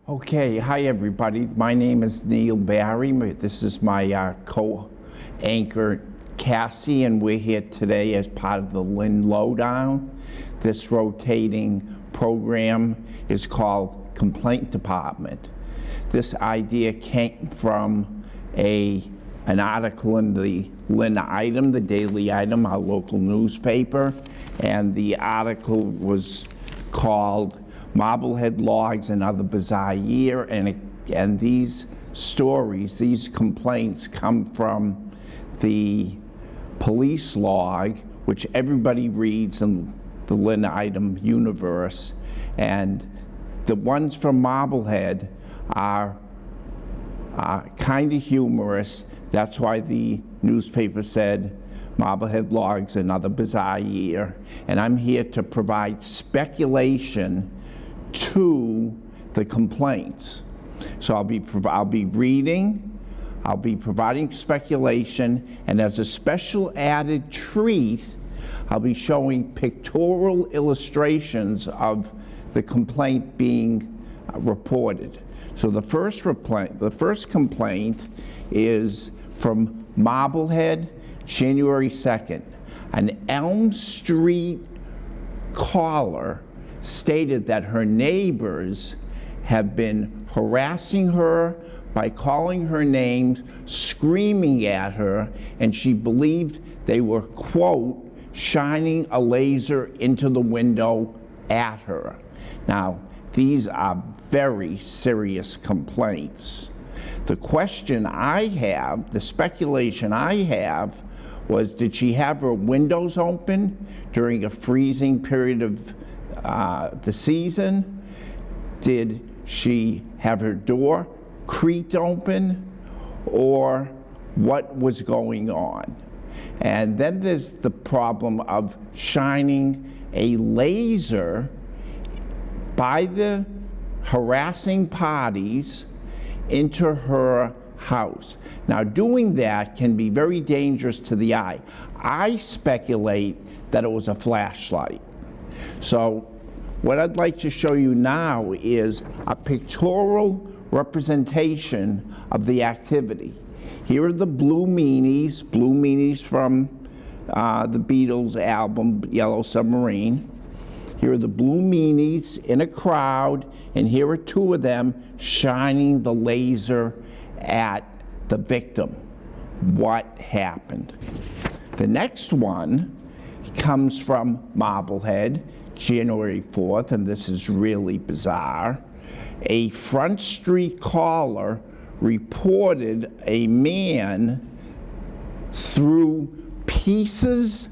Okay, hi everybody. My name is Neil Barry. This is my co-anchor Cassie, and we're here today as part of the Lynn Lowdown. This rotating program is called Complaint Department. This idea came from an article in the Lynn Item, the Daily Item, our local newspaper, and the article was called Marblehead Logs and Other Bizarre Year, and these stories, these complaints come from the police log, which everybody reads in the Lynn Item universe, and the ones from Marblehead are kind of humorous. That's why the newspaper said Marblehead Logs, Another Bizarre Year, and I'm here to provide speculation to the complaints. So I'll be reading, I'll be providing speculation, and as a special added treat, I'll be showing pictorial illustrations of the complaint being reported. So the first complaint is from Marblehead, January 2nd. An Elm Street caller stated that her neighbors have been harassing her by calling her names, screaming at her, and she believed they were, quote, shining a laser into the window at her. Now, these are very serious complaints. The question I have, the speculation I have, was did she have her windows open during a freezing period of the season? Did she have her door creaked open, or what was going on? And then there's the problem of shining a laser by the harassing parties into her house. Now, doing that can be very dangerous to the eye. I speculate that it was a flashlight. So what I'd like to show you now is a pictorial representation of the activity. Here are the Blue Meanies from the Beatles album, Yellow Submarine. Here are the Blue Meanies in a crowd, and here are two of them shining the laser at the victim. What happened? The next one comes from Marblehead, January 4th, and this is really bizarre. A Front Street caller reported a man threw pieces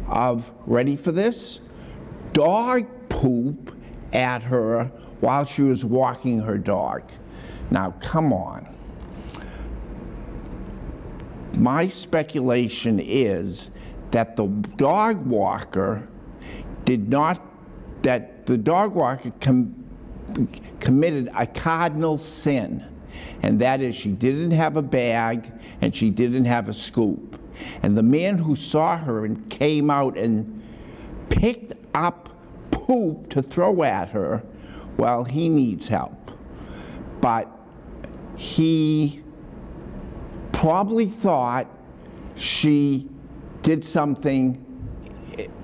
of, ready for this, dog poop at her while she was walking her dog. Now, come on. My speculation is that the dog walker committed a cardinal sin, and that is she didn't have a bag and she didn't have a scoop. And the man who saw her and came out and picked up poop to throw at her, well, he needs help. But he probably thought she did something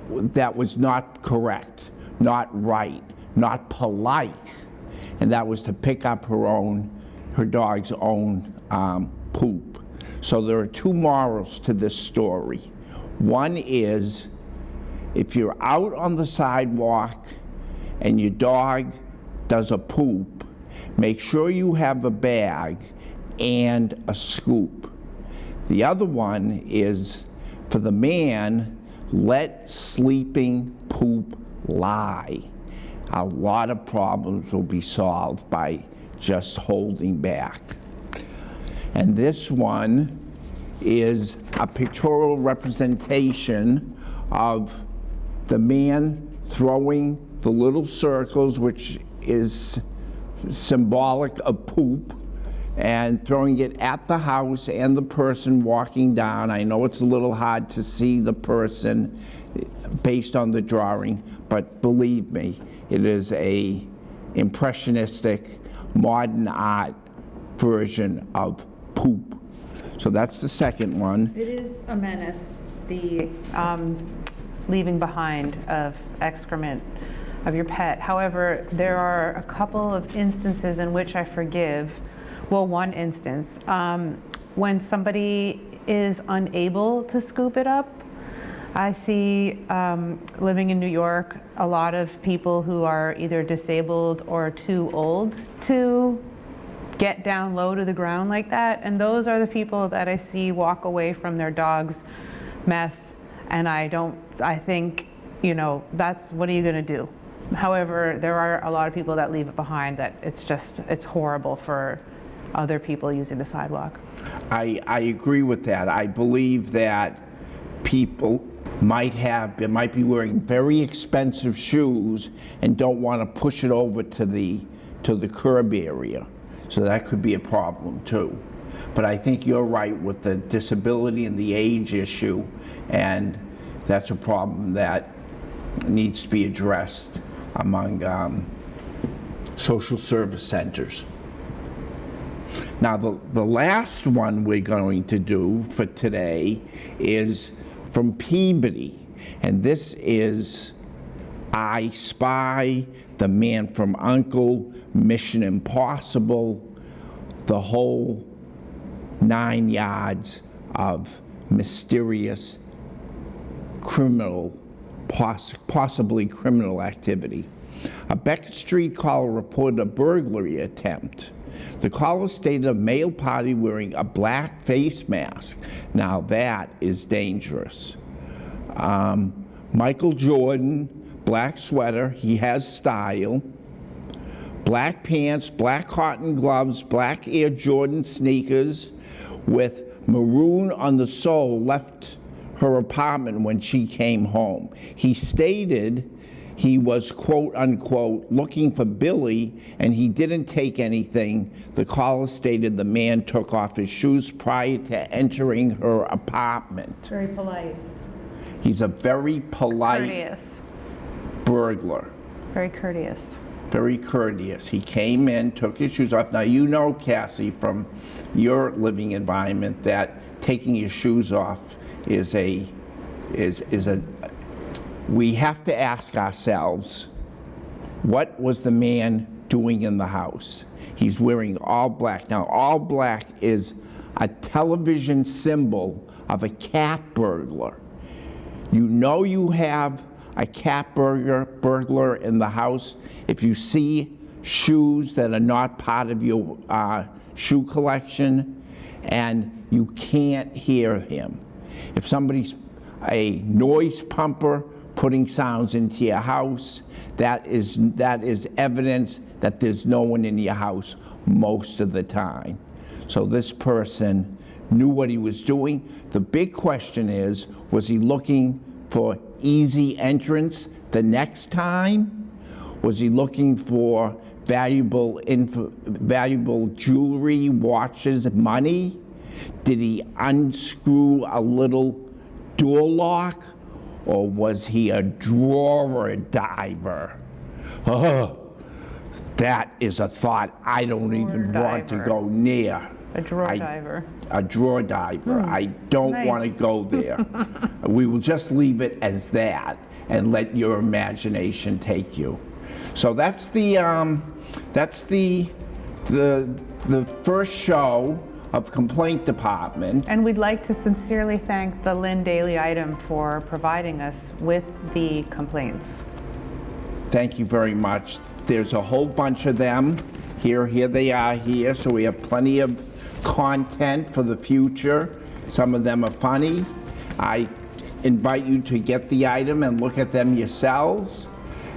that was not correct, not right, not polite, and that was to pick up her dog's own poop. So there are two morals to this story. One is, if you're out on the sidewalk and your dog does a poop, make sure you have a bag and a scoop. The other one is, for the man, let sleeping poop lie. A lot of problems will be solved by just holding back. And this one is a pictorial representation of the man throwing the little circles, which is symbolic of poop, and throwing it at the house and the person walking down. I know it's a little hard to see the person based on the drawing, but believe me, it is a impressionistic modern art version of poop. So that's the second one. It is a menace, the leaving behind of excrement of your pet. However, there are a couple of instances in which I forgive. Well, one instance, when somebody is unable to scoop it up. I see, living in New York, a lot of people who are either disabled or too old to get down low to the ground like that, and those are the people that I see walk away from their dog's mess, and I think, you know, that's, what are you gonna do? However, there are a lot of people that leave it behind, that it's horrible for other people using the sidewalk. I agree with that. I believe that people might be wearing very expensive shoes and don't want to push it over to the curb area. So that could be a problem too. But I think you're right with the disability and the age issue, and that's a problem that needs to be addressed among social service centers. Now, the last one we're going to do for today is from Peabody, and this is I Spy, The Man from U.N.C.L.E., Mission Impossible, the whole 9 yards of mysterious criminal, possibly criminal activity. A Beckett Street caller reported a burglary attempt. The caller stated a male party wearing a black face mask. Now that is dangerous. Michael Jordan, black sweater, he has style. Black pants, black cotton gloves, black Air Jordan sneakers with maroon on the sole, left her apartment when she came home. He stated he was, quote unquote, looking for Billy, and he didn't take anything. The caller stated the man took off his shoes prior to entering her apartment. Very polite. He's a very polite Courteous. Burglar. Very courteous. Very courteous. He came in, took his shoes off. Now, you know, Cassie, from your living environment, that taking your shoes off is a we have to ask ourselves, what was the man doing in the house? He's wearing all black. Now, all black is a television symbol of a cat burglar. You know you have a cat burglar in the house if you see shoes that are not part of your shoe collection and you can't hear him. If somebody's a noise pumper putting sounds into your house, that is evidence that there's no one in your house most of the time. So this person knew what he was doing. The big question is, was he looking for easy entrance the next time? Was he looking for valuable jewelry, watches, money? Did he unscrew a little door lock? Or was he a drawer diver? Oh, that is a thought I don't even want to go near. A drawer diver. A drawer diver. I don't want to go there. We will just leave it as that and let your imagination take you. So that's the first show of Complaint Department. And we'd like to sincerely thank the Lynn Daily Item for providing us with the complaints. Thank you very much. There's a whole bunch of them. Here they are here, so we have plenty of content for the future. Some of them are funny. I invite you to get the item and look at them yourselves,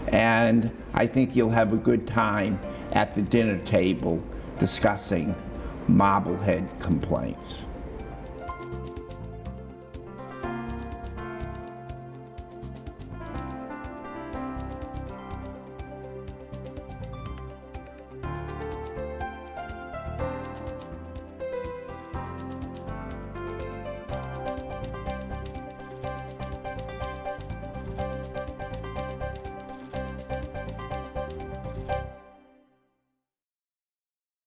and I think you'll have a good time at the dinner table discussing Marblehead complaints.